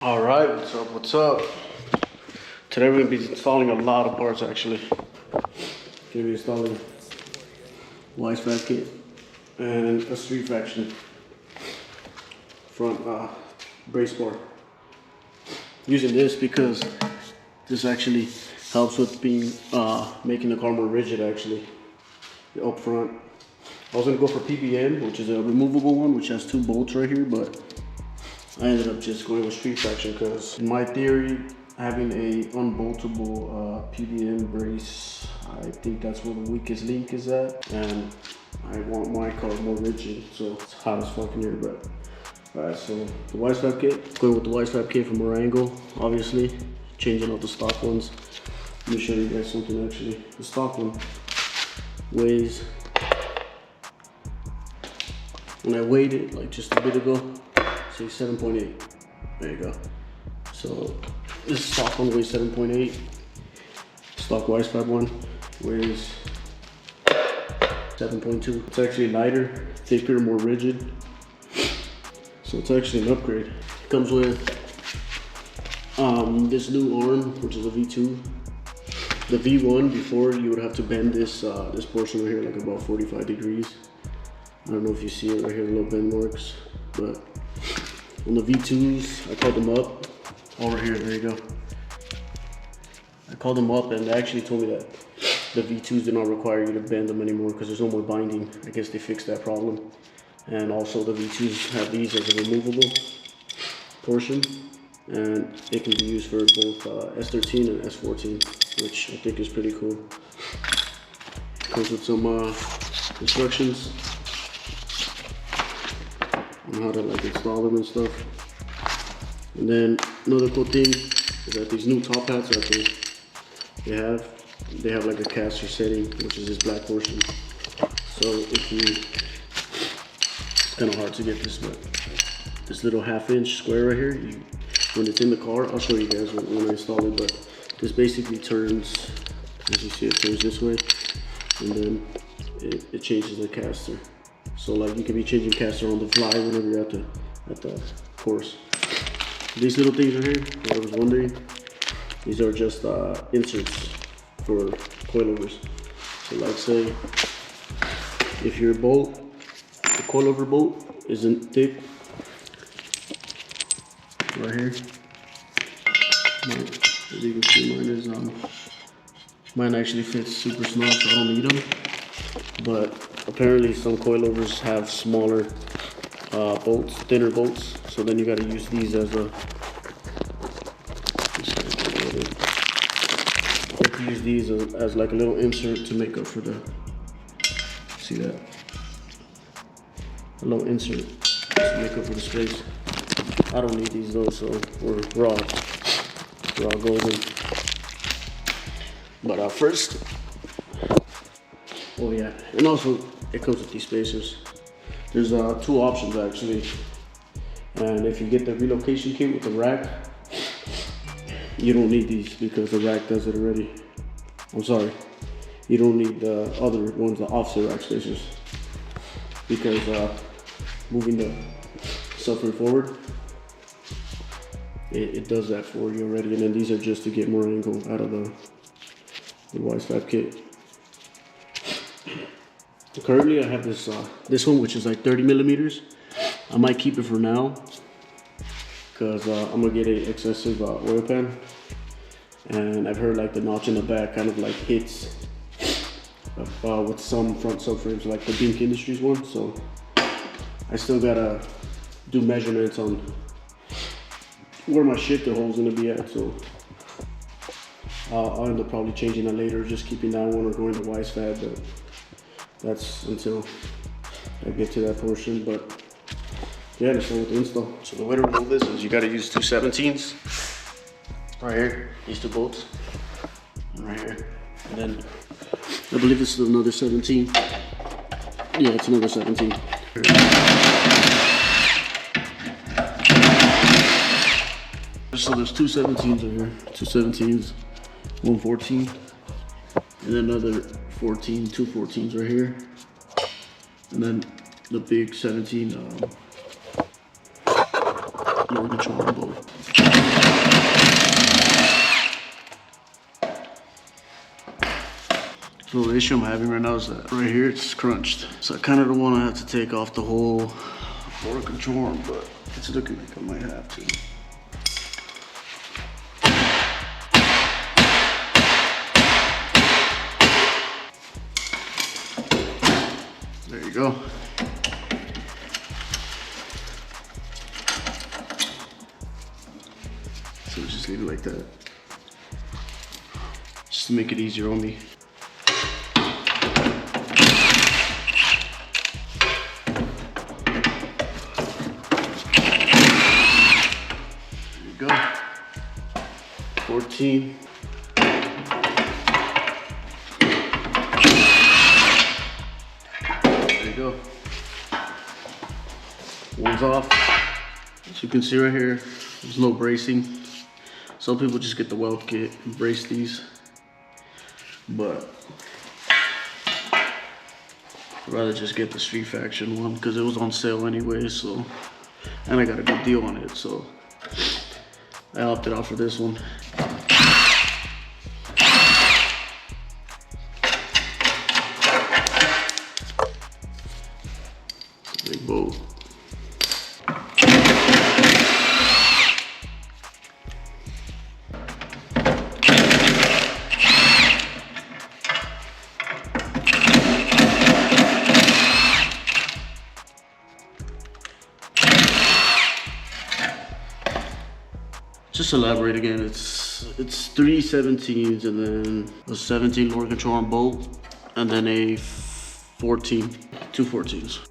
All right, what's up, what's up? Today we're gonna be installing a lot of parts actually. Gonna be installing Wisefab kit and a street faction front brace bar. Using this because this actually helps with being making the car more rigid actually. Up front. I was gonna go for PBM, which is a removable one, which has 2 bolts right here, but I ended up just going with street faction because in my theory, having a unboltable PBM brace, I think that's where the weakest link is at, and I want my car more rigid, so it's hot as fuck in here. But alright, so the Wisefab kit, going with the Wisefab kit from Morango, obviously, changing out the stock ones. Let me show you guys something actually. The stock one weighs, when I weighed it like just a bit ago, say 7.8. There you go. So this stock one weighs 7.8. Stock Wisefab one weighs 7.2. It's actually lighter, thicker, more rigid. So it's actually an upgrade. It comes with this new arm, which is a V2. The V1 before, you would have to bend this this portion right here like about 45 degrees. I don't know if you see it right here, the little bend marks, but on the V2s, I called them up. Over here, there you go. I called them up and they actually told me that the V2s do not require you to bend them anymore because there's no more binding. I guess they fixed that problem. And also the V2s have these as a removable portion, and it can be used for both S13 and S14, which I think is pretty cool. Comes with some instructions on how to like install them and stuff. And then another cool thing is that these new top hats that they have like a caster setting, which is this black portion. So if you, it's kind of hard to get this, but this little 1/2 inch square right here, when it's in the car, I'll show you guys when I install it, but this basically turns, as you see, it turns this way, and then it changes the caster. So like you can be changing caster on the fly whenever you're at the course. These little things right here, if I was wondering, these are just inserts for coilovers. So like say, if your bolt, the coilover bolt isn't thick, right here, as you can see, mine actually fits super small, so I don't need them. But apparently some coilovers have smaller bolts, thinner bolts, so then you got to use these as a, use these as like a little insert to make up for the, see that? A little insert to make up for the space. I don't need these though, so we're all golden. But first, oh yeah, and also it comes with these spacers. There's 2 options actually, and if you get the relocation kit with the rack, you don't need these because the rack does it already. I'm sorry, you don't need the other ones, the offset rack spacers, because moving the subframe forward, it does that for you already. And then these are just to get more angle out of the Wisefab kit. Currently I have this one, which is like 30 millimeters. I might keep it for now because I'm gonna get an excessive oil pan, and I've heard like the notch in the back kind of like hits with some front subframes, like the Bink Industries one. So I still gotta do measurements on where my shifter hole is gonna be at. So I'll end up probably changing that later, just keeping that one or going to Wisefab, but that's until I get to that portion. But yeah, let's start with the install. So the way to remove this is you got to use 2 17s right here, these 2 bolts, and right here, and then I believe this is another 17. Yeah, it's another 17. So there's 2 17s right here, 2 17s, 1 14, and then another 14, 2 14s right here, and then the big 17 motor control bolt. So the issue I'm having right now is that right here it's crunched. So I kind of don't want to have to take off the whole motor control arm, but it's looking like I might have to. There you go. So just leave it like that. Just to make it easier on me. There you go. 14. There you go. One's off. As you can see right here, there's no bracing. Some people just get the weld kit and brace these, but I'd rather just get the street faction one because it was on sale anyway. So, and I got a good deal on it, so I opted out for this one. Big bolt. Just elaborate again. It's 3 17s and then a 17 lower control arm bolt and then a 14, 2 14s.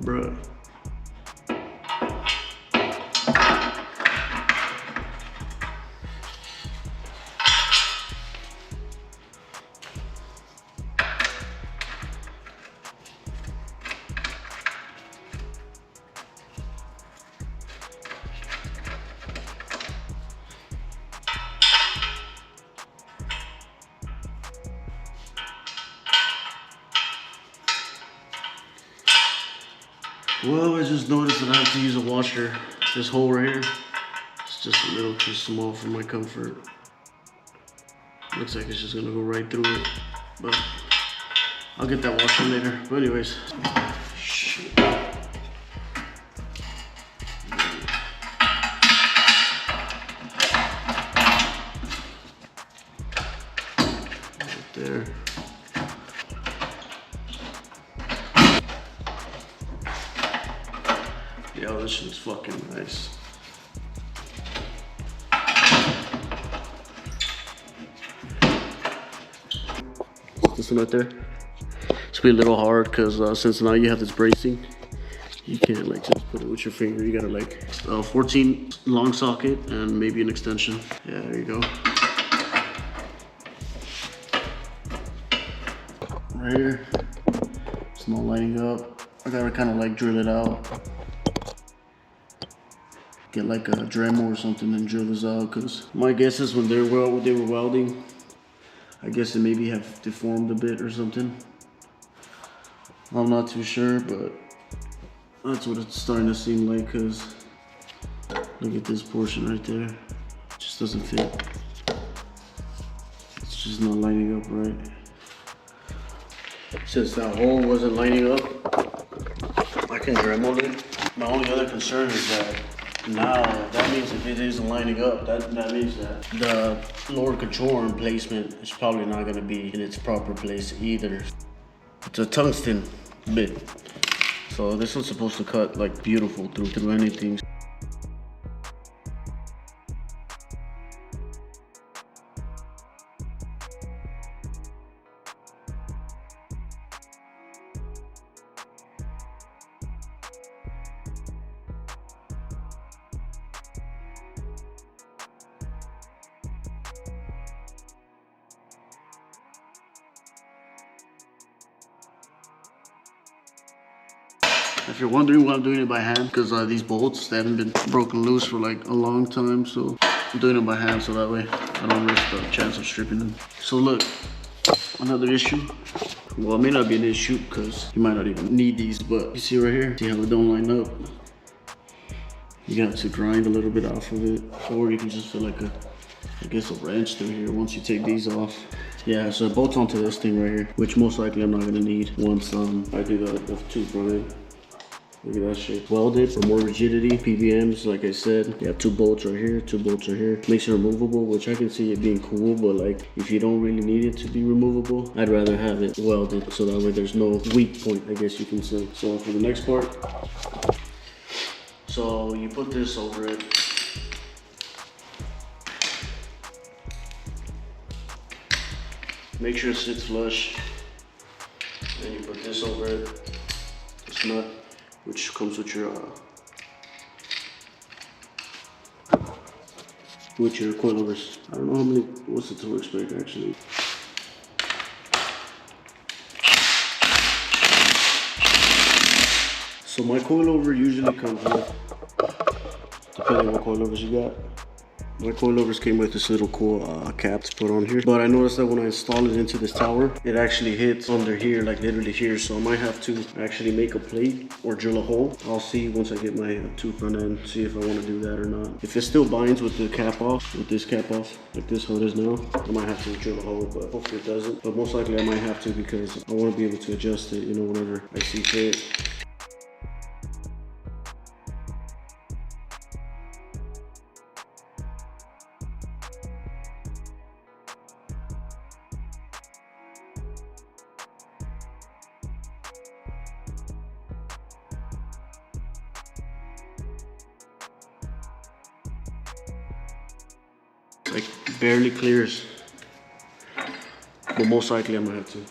Bruh. Well, I just noticed that I have to use a washer. This hole right here, it's just a little too small for my comfort. Looks like it's just gonna go right through it, but I'll get that washer later. But anyways, shit. Right there. Yeah, this shit's fucking nice. This one right there. It's gonna be a little hard because since now you have this bracing, you can't like just put it with your finger. You gotta like 14 long socket and maybe an extension. Yeah, there you go. Right here. It's not lining up. I gotta kind of like drill it out. Get like a Dremel or something and drill this out, because my guess is when they were welding, I guess it maybe have deformed a bit or something. I'm not too sure, but that's what it's starting to seem like, because look at this portion right there. It just doesn't fit. It's just not lining up right. Since that hole wasn't lining up, I can Dremel it. My only other concern is that now, that means if it isn't lining up, that means that the lower control arm placement is probably not going to be in its proper place either. It's a tungsten bit, so this one's supposed to cut like beautiful through anything. If you're wondering why I'm doing it by hand, because these bolts, they haven't been broken loose for like a long time, so I'm doing it by hand so that way I don't risk the chance of stripping them. So look, another issue. Well, it may not be an issue because you might not even need these, but you see right here, see how they don't line up? You got to grind a little bit off of it, or you can just feel like a wrench through here once you take these off. Yeah, so it bolts onto this thing right here, which most likely I'm not gonna need once I do the tooth running. Look at that shit. Welded for more rigidity. PBMs, like I said, you have 2 bolts right here, 2 bolts right here. Makes it removable, which I can see it being cool, but like if you don't really need it to be removable, I'd rather have it welded so that way there's no weak point, I guess you can say. So for the next part, so you put this over it. Make sure it sits flush. Then you put this over it. This nut, which comes with your coilovers. I don't know how many, what's the torque spec actually. So my coilover usually comes with, depending on what coilovers you got. My coilovers came with this little cool cap to put on here. But I noticed that when I install it into this tower, it actually hits under here, like literally here. So I might have to actually make a plate or drill a hole. I'll see once I get my tooth run in, see if I want to do that or not. If it still binds with the cap off, with this cap off, like this how it is now, I might have to drill a hole, but hopefully it doesn't. But most likely I might have to because I want to be able to adjust it, you know, whenever I see fit. Like barely clears, but most likely I'm gonna have to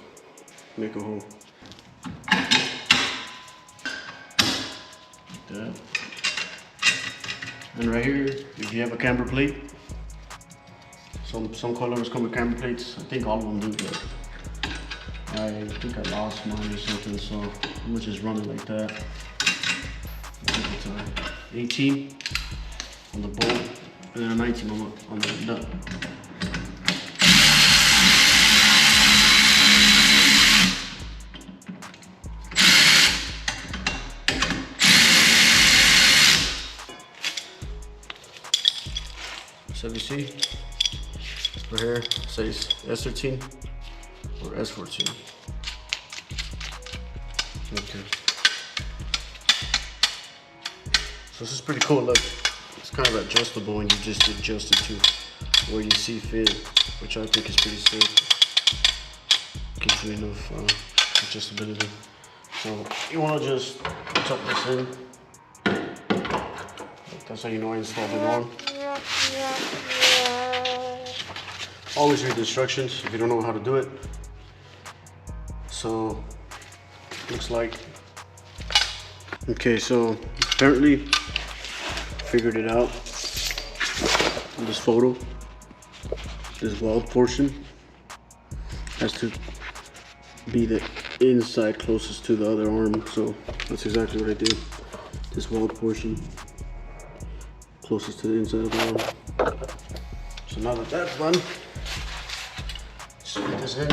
make a hole. Like that. And right here, if you have a camber plate, some coilovers come with camber plates. I think all of them do, but I think I lost mine or something, so I'm gonna just run it like that. It's 18 on the bolt. And then a 19 on the nut. So you see, right here it says S13 or S14. Okay. So this is pretty cool, look. It's kind of adjustable when you just adjust it to where you see fit, which I think is pretty sick. Gives you enough adjustability. So you want to just tuck this in. That's how you know I installed it wrong. Always read the instructions if you don't know how to do it. So looks like, okay, so apparently figured it out in this photo. This weld portion has to be the inside closest to the other arm, so that's exactly what I did. This weld portion closest to the inside of the arm. So now that that's done, just put this in.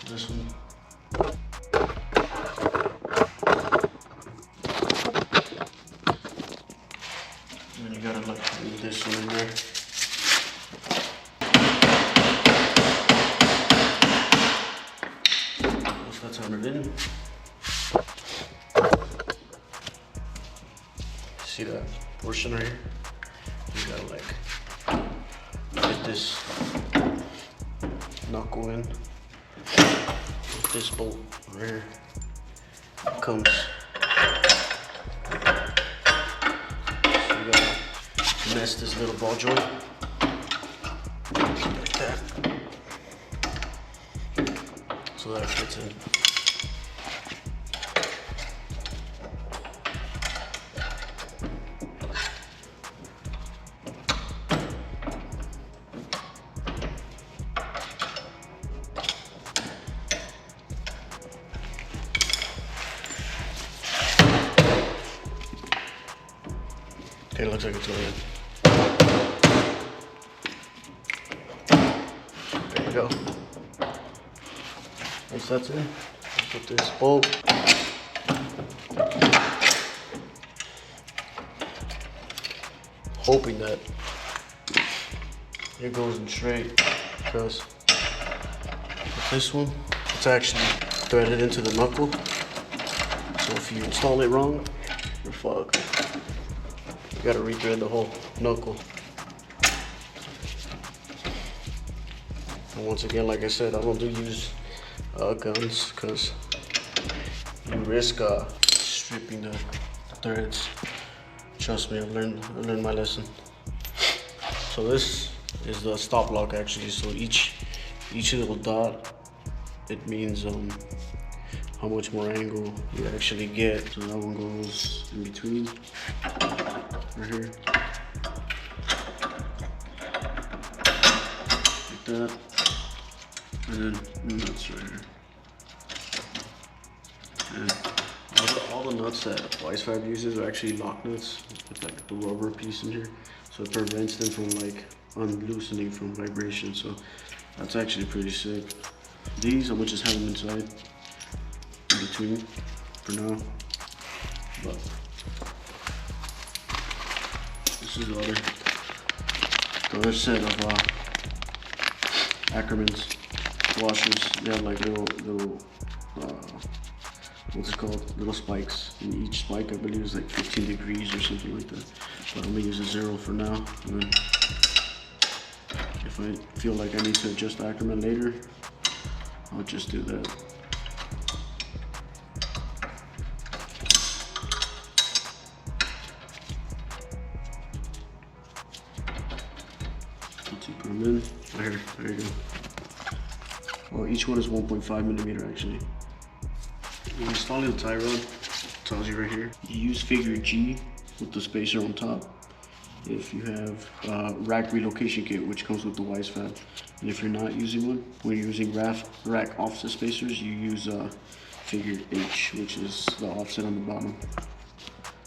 This one. And then you gotta look leave this one in there. Once that's hammered in, see that portion right here? You gotta like get this knuckle in. This bolt right here comes. So you gotta mess this little ball joint like that. so that fits in. Okay, looks like it's going in. There you go. Once that's in, put this bolt. Hoping that it goes in straight, because with this one, it's actually threaded into the knuckle. So if you install it wrong, you're fucked. You gotta rethread the whole knuckle. And once again, like I said, I don't use guns because you risk stripping the threads. Trust me, I learned my lesson. So this is the stop lock actually. So each little dot, it means how much more angle you actually get. So that one goes in between, right here, like that, and then nuts right here. And all the nuts that Wisefab uses are actually lock nuts with like the rubber piece in here, so it prevents them from like unloosening from vibration. So that's actually pretty sick. These I'm gonna just have them inside in between for now. But this is the other set of Ackerman's washers. They have like little what's it called? Little spikes. And each spike I believe is like 15 degrees or something like that. But I'm gonna use a 0 for now. And then if I feel like I need to adjust Ackerman later, I'll just do that. Once you put them in, right here, there you go. Well, each one is 1.5 millimeter actually. When installing the tie rod, it tells you right here, you use figure G with the spacer on top if you have rack relocation kit, which comes with the Wisefab. And if you're not using one, when you're using rack offset spacers, you use figure H, which is the offset on the bottom.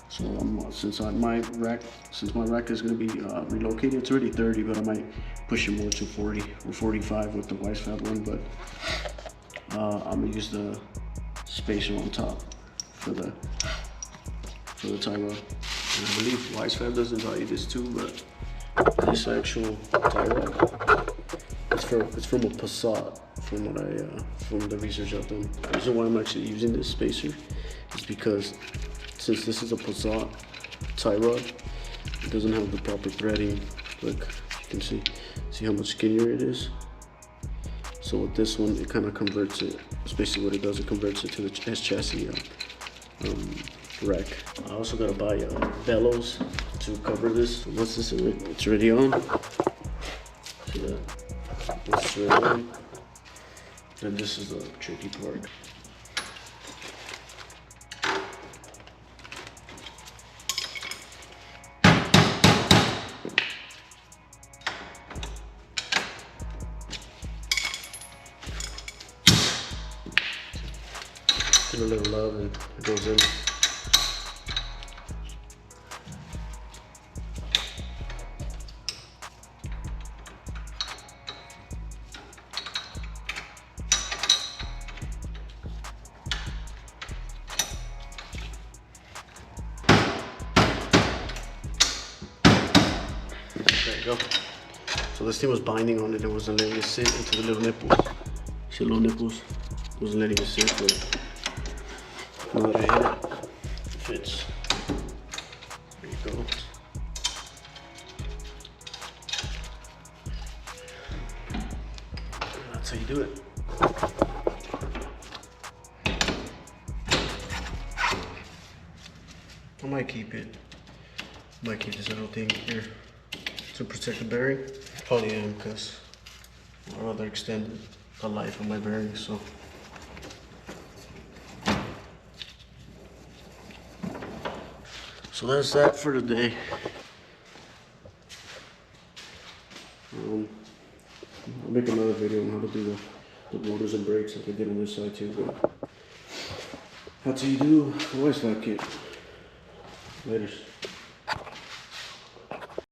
So since my rack is going to be relocated, it's already 30, but I might push it more to 40 or 45 with the Wisefab one. But I'm gonna use the spacer on top for the tie rod. And I believe Wisefab doesn't tell you this too, but this actual tie rod, it's from a Passat. From the research I've done. The reason why I'm actually using this spacer is because since this is a Passat tie rod, it doesn't have the proper threading. Look, you can see how much skinnier it is. So with this one, it kind of converts it. That's basically what it does. It converts it to the S chassis rack. I also gotta buy bellows to cover this. So once it's already on, see that? Once it's already on, then this is the tricky part. Give it a little love and it goes in. There you go. So this thing was binding on it. It wasn't letting it sit into the little nipples. See the little nipples? It wasn't letting it sit, but now that I hit it, it fits. There you go. That's how you do it. I might keep it. Might keep this little thing here to protect the bearing. Probably am, because I'd rather extend the life of my bearings. So So that's that for today. I'll make another video on how to do the motors and brakes like I did on this side too. But that's how you do the Wisefab kit. Later.